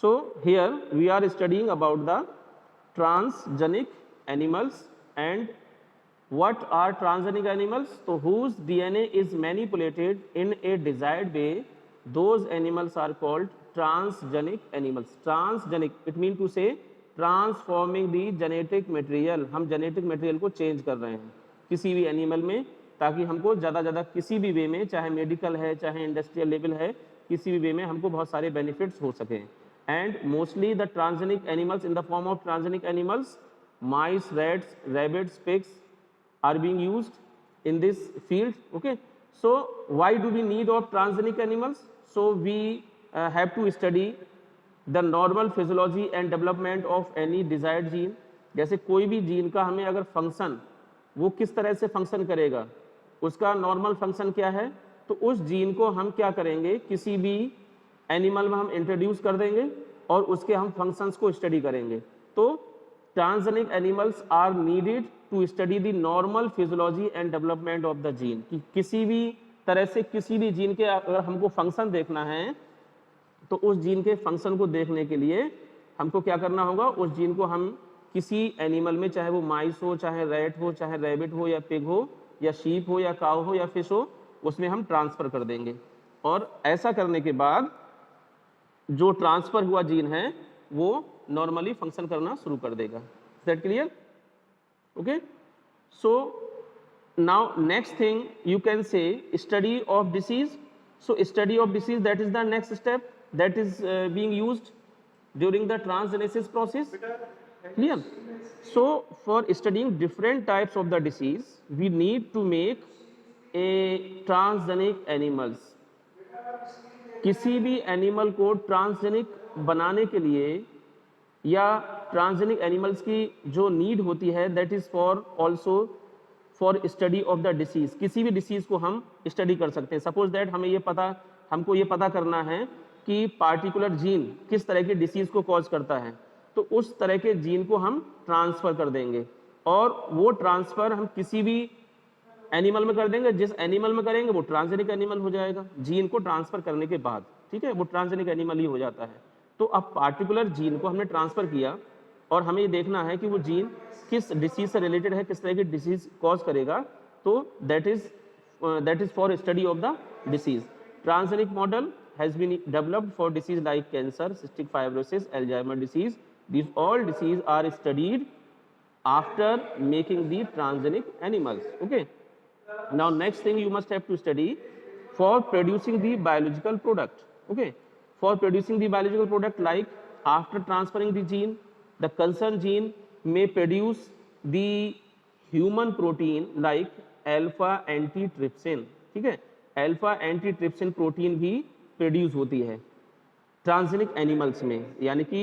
So here we are studying about the transgenic animals. And what are transgenic animals? So whose DNA is manipulated in a desired way, those animals are called transgenic animals. Transgenic, it means to say transforming the genetic material, हम genetic material को change कर रहे हैं किसी भी animal में, ताकि हमको ज़्यादा किसी भी वे में, चाहे मेडिकल है चाहे इंडस्ट्रियल लेवल है, किसी भी वे में हमको बहुत सारे बेनिफिट्स हो सकें. And mostly the transgenic animals in the form of transgenic animals, mice, rats, rabbits, pigs are being used in this field. Okay, so why do we need of transgenic animals? So we have to study the normal physiology and development of any desired gene. जैसे कोई भी gene का हमें अगर function, वो किस तरह से फंक्शन करेगा, उसका नॉर्मल फंक्शन क्या है, तो उस जीन को हम क्या करेंगे, किसी भी एनिमल में हम इंट्रोड्यूस कर देंगे और उसके हम फंक्शंस को स्टडी करेंगे. तो transgenic animals are needed to study the normal physiology and development of the gene. कि किसी भी तरह से किसी भी जीन के अगर हमको फंक्शन देखना है, तो उस जीन के फंक्शन को देखने के लिए हमको क्या करना होगा, उस जीन को हम किसी एनिमल में, चाहे वो माइस हो, चाहे रैट हो, चाहे रैबिट हो, या पिग हो, या शीप हो, या काऊ हो, या फिश हो, उसमें हम ट्रांसफ़र कर देंगे. और ऐसा करने के बाद जो ट्रांसफ़र हुआ जीन है वो नॉर्मली फंक्शन करना शुरू कर देगा. Is that clear? Okay, so now next thing you can say study of disease. So study of disease, that is the next step that is being used during the transgenesis process. Clear? So for studying different types of the disease, we need to make a transgenic animals. किसी भी animal को transgenic बनाने के लिए या transgenic animals की जो need होती है, that is for also for study of the disease. किसी भी डिसीज को हम स्टडी कर सकते हैं. सपोज दैट हमको ये पता करना है कि पार्टिकुलर जीन किस तरह की डिसीज को कॉज करता है, तो उस तरह के जीन को हम ट्रांसफ़र कर देंगे, और वो ट्रांसफ़र हम किसी भी एनिमल में कर देंगे. जिस एनिमल में करेंगे वो ट्रांसजेनिक एनिमल हो जाएगा. जीन को ट्रांसफ़र करने के बाद, ठीक है, वो ट्रांसजेनिक एनिमल ही हो जाता है. तो अब पार्टिकुलर जीन को हमने ट्रांसफ़र किया और हमें ये देखना है कि वो जीन किस डिसीज से रिलेटेड है, किस तरह की डिसीज कॉज करेगा. तो that is for study of the disease. Transgenic model has been developed for disease like cancer, cystic fibrosis, Alzheimer disease. These all disease are studied after making the transgenic animals. Okay, now next thing you must have to study for producing the biological product. Okay, for producing the biological product, like after transferring the gene, the concerned gene may produce the human protein like alpha antitrypsin. ठीक है, alpha antitrypsin protein भी produce होती है transgenic animals में. यानी कि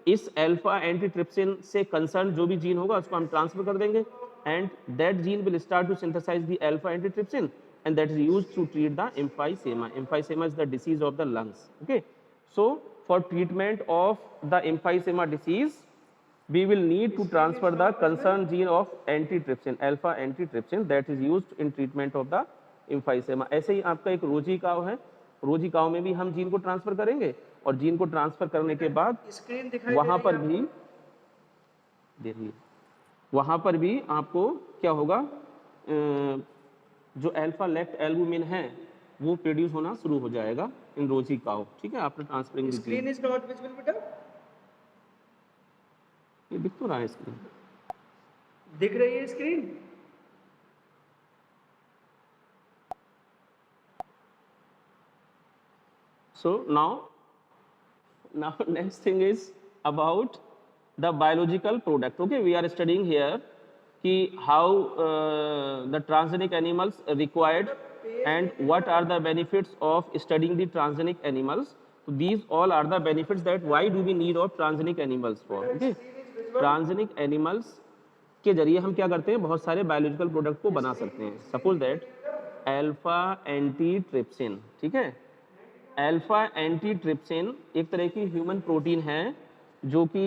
इस alpha antitrypsin से कंसर्न जो भी जीन होगा उसको हम ट्रांसफर कर देंगे, and that gene will start to synthesize the alpha antitrypsin, and that is used to treat the emphysema. Emphysema is the disease of the lungs. Okay, so for treatment of the emphysema disease we will need to transfer the concerned gene of antitrypsin, alpha antitrypsin, that is used in treatment of the emphysema. ऐसे ही आपका एक रोजी काव है, रोजी काव में भी हम जीन को ट्रांसफर करेंगे, और जीन को ट्रांसफर करने के बाद वहां पर भी आपको क्या होगा, जो अल्फा लेफ्ट एल्बुमिन है वो प्रोड्यूस होना शुरू हो जाएगा इन रोजी काव. ठीक है, after transferring the screen is not visible बेटा. ये दिख तो रहा है, स्क्रीन दिख रही है screen. So now next thing is about the biological product. Okay, we are studying here कि how the transgenic animals required and what are the benefits of studying the transgenic animals. So these all are the benefits that why do we need of transgenic animals for. Okay, transgenic animals के जरिए हम क्या करते हैं, बहुत सारे biological product को बना सकते हैं. Suppose that alpha antitrypsin. ठीक है, अल्फा एंटीट्रिप्सिन एक तरह की ह्यूमन प्रोटीन है जो कि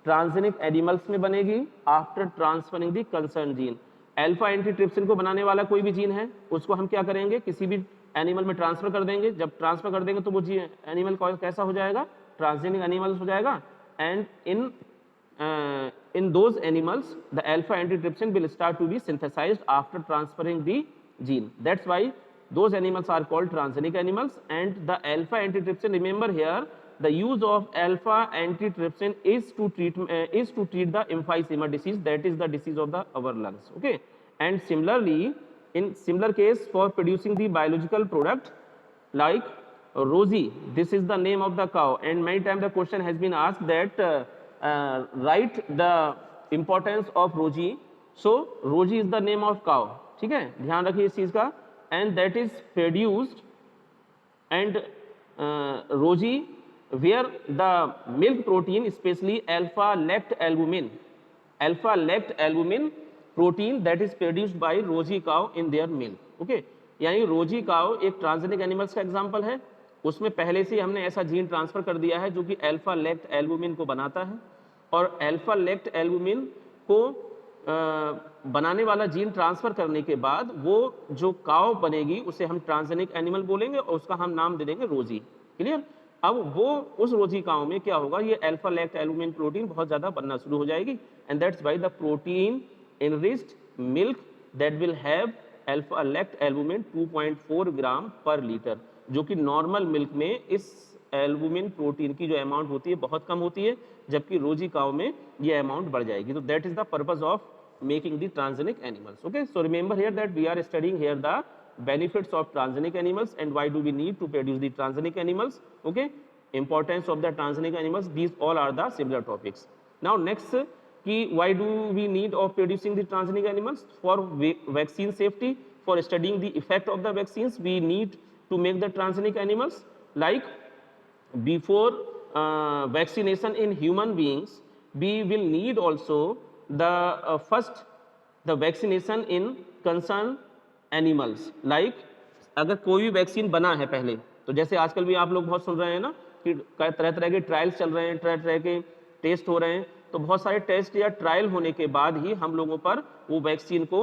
ट्रांसजेनिक एनिमल्स में बनेगी after transferring the concern gene. Alpha antitrypsin को बनाने वाला कोई भी जीन है उसको हम क्या करेंगे, किसी भी एनिमल में ट्रांसफर कर देंगे. जब ट्रांसफर कर देंगे तो वो एनिमल कैसा हो जाएगा, ट्रांसजेनिक एनिमल्स हो जाएगा, and in those animals the alpha antitrypsin will start to be synthesized after transferring the gene. That's why those animals are called transgenic animals. And the alpha antitrypsin, remember here, the use of alpha antitrypsin is to treat the emphysema disease, that is the disease of the our lungs. Okay, and similarly in similar case for producing the biological product like Rosie, this is the name of the cow, and many times the question has been asked that write the importance of Rosie. So Rosie is the name of cow, ठीक है, ध्यान रखिए इस चीज का, and that is produced and Rosie where the milk protein, especially alpha lactalbumin protein that is produced by Rosie cow in their milk. Okay, यानी रोजी cow एक ट्रांसजेनिक एनिमल्स का एग्जांपल है, उसमें पहले से हमने ऐसा जीन ट्रांसफर कर दिया है जो कि अल्फा लेक्ट एल्बुमिन को बनाता है, और अल्फा लेक्ट एल्बुमिन को बनाने वाला जीन ट्रांसफर करने के बाद वो जो काउ बनेगी उसे हम ट्रांसजेनिक एनिमल बोलेंगे और उसका हम नाम दे देंगे रोजी। क्लियर? अब वो उस रोजी काउ में क्या होगा, ये अल्फा लेक्ट एल्बुमिन प्रोटीन बहुत ज़्यादा बनना शुरू हो जाएगी, and that's why the protein enriched milk that will have alpha lect albumin 2.4 ग्राम पर लीटर, जो कि नॉर्मल मिल्क में इस एल्बुमिन प्रोटीन की जो अमाउंट होती है बहुत कम होती है, जबकि रोजी काउ में ये अमाउंट बढ़ जाएगी। तो that is the purpose of making the transgenic animals. Okay, so remember here that we are studying here the benefits of transgenic animals and why do we need to produce the transgenic animals. Okay, importance of the transgenic animals, these all are the similar topics. Now next कि why do we need of producing the transgenic animals? For vaccine safety, for studying the effect of the vaccines, we need to make the transgenic animals. Like before vaccination in human beings, we will need also the first the vaccination in concerned animals. Like अगर कोई भी vaccine बना है पहले, तो जैसे आजकल भी आप लोग बहुत सुन रहे हैं ना कि तरह तरह के ट्रायल्स चल रहे हैं, तरह तरह के टेस्ट हो रहे हैं, तो बहुत सारे टेस्ट या ट्रायल होने के बाद ही हम लोगों पर वो वैक्सीन को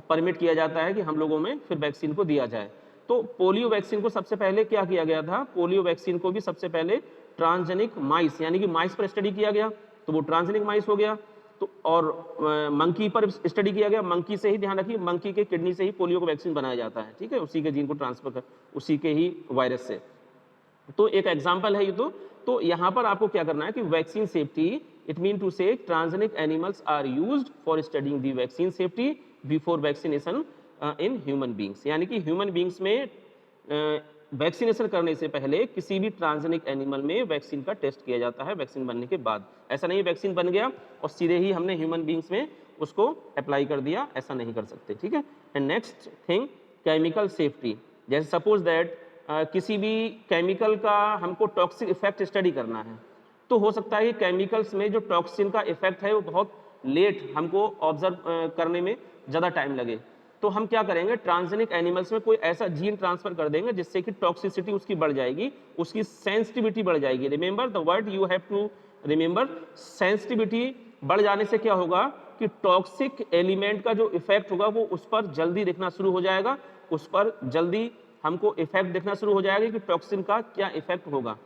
परमिट किया जाता है कि हम लोगों में फिर वैक्सीन को दिया जाए। तो पोलियो वैक्सीन को सबसे पहले क्या किया गया था, पोलियो वैक्सीन को भी सबसे पहले ट्रांसजेनिक माइस यानी कि माइस पर स्टडी किया गया, तो वो ट्रांसजेनिक माइस हो गया। तो और मंकी पर स्टडी किया गया, मंकी से ही ध्यान रखिए, मंकी के किडनी से ही पोलियो को वैक्सीन बनाया जाता है, ठीक है, उसी के जीन को ट्रांसफर कर उसी के ही वायरस से। तो एक एग्जाम्पल है ये। तो यहाँ पर आपको क्या करना है कि vaccine safety, it mean to say transgenic animals are used for studying the vaccine safety before vaccination in human beings, यानी कि ह्यूमन बींग्स में वैक्सीनेशन करने से पहले किसी भी ट्रांसजेनिक एनिमल में वैक्सीन का टेस्ट किया जाता है वैक्सीन बनने के बाद। ऐसा नहीं वैक्सीन बन गया और सीधे ही हमने ह्यूमन बींग्स में उसको अप्लाई कर दिया, ऐसा नहीं कर सकते, ठीक है। And next thing, chemical safety. जैसे सपोज दैट किसी भी केमिकल का हमको टॉक्सिक इफेक्ट स्टडी करना है, तो हो सकता है कि केमिकल्स में जो टॉक्सिन का इफेक्ट है वो बहुत लेट हमको ऑब्जर्व करने में ज़्यादा टाइम लगे, तो हम क्या करेंगे, ट्रांसजेनिक एनिमल्स में कोई ऐसा जीन ट्रांसफर कर देंगे जिससे कि टॉक्सिसिटी उसकी बढ़ जाएगी, उसकी सेंसिटिविटी बढ़ जाएगी। Remember the word you have to remember, sensitivity बढ़ जाने से क्या होगा कि टॉक्सिक एलिमेंट का जो इफेक्ट होगा वो उस पर जल्दी दिखना शुरू हो जाएगा, उस पर जल्दी हमको इफेक्ट दिखना शुरू हो जाएगा कि टॉक्सिन का क्या इफेक्ट होगा।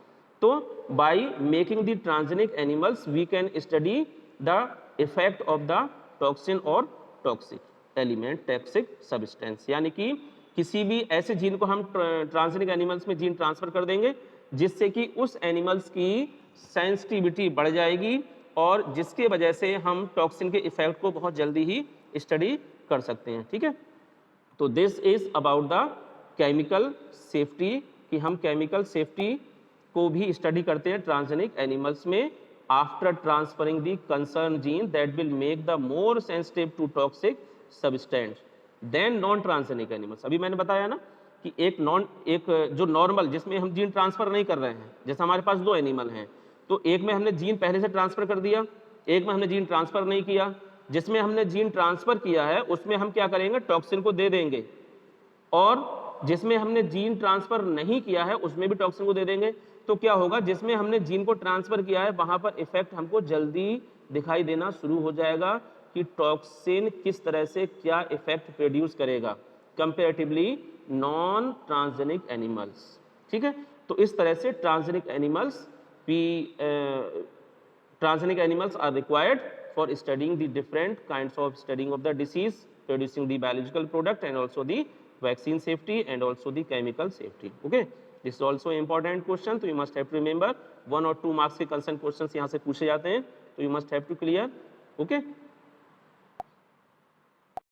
तो by making the transgenic animals we can study the effect of the toxin और टॉक्सिक एलिमेंट, टॉक्सिक सब्सटेंस, यानी कि किसी भी ऐसे जीन को हम ट्रांसजेनिक एनिमल्स में जीन ट्रांसफर कर देंगे जिससे कि उस एनिमल्स की सेंसिटिविटी बढ़ जाएगी और जिसके वजह से हम टॉक्सिन के इफेक्ट को बहुत जल्दी ही स्टडी कर सकते हैं, ठीक है। तो this is about the chemical safety, कि हम केमिकल सेफ्टी को भी स्टडी करते हैं ट्रांसजेनिक एनिमल्स में after transferring the concern gene that will make the more sensitive to toxic substance than non transgenic animals. अभी मैंने बताया ना कि एक जो नॉर्मल जिसमें हम जीन ट्रांसफर नहीं कर रहे हैं, जैसे हमारे पास दो एनिमल हैं, तो एक में हमने जीन पहले से ट्रांसफर कर दिया, एक में हमने जीन ट्रांसफर नहीं किया। जिसमें हमने जीन ट्रांसफर किया है उसमें हम क्या करेंगे, टॉक्सिन को दे देंगे, और जिसमें हमने जीन ट्रांसफर नहीं किया है उसमें भी टॉक्सिन को दे देंगे। तो क्या होगा, जिसमें हमने जीन को ट्रांसफर किया है वहां पर इफेक्ट हमको जल्दी दिखाई देना शुरू हो जाएगा कि टॉक्सिन किस तरह से क्या इफेक्ट प्रोड्यूस करेगा कंपैरेटिवली नॉन ट्रांसजेनिक एनिमल्स, ठीक है। तो इस तरह से transgenic animals transgenic animals are required for studying the different kinds of studying of the disease, producing the biological product and also the vaccine safety and also the chemical safety. Okay, this is also an important question, so you must have to remember 1 or 2 marks के concern questions यहाँ से पूछे जाते हैं, तो you must have to clear. Okay.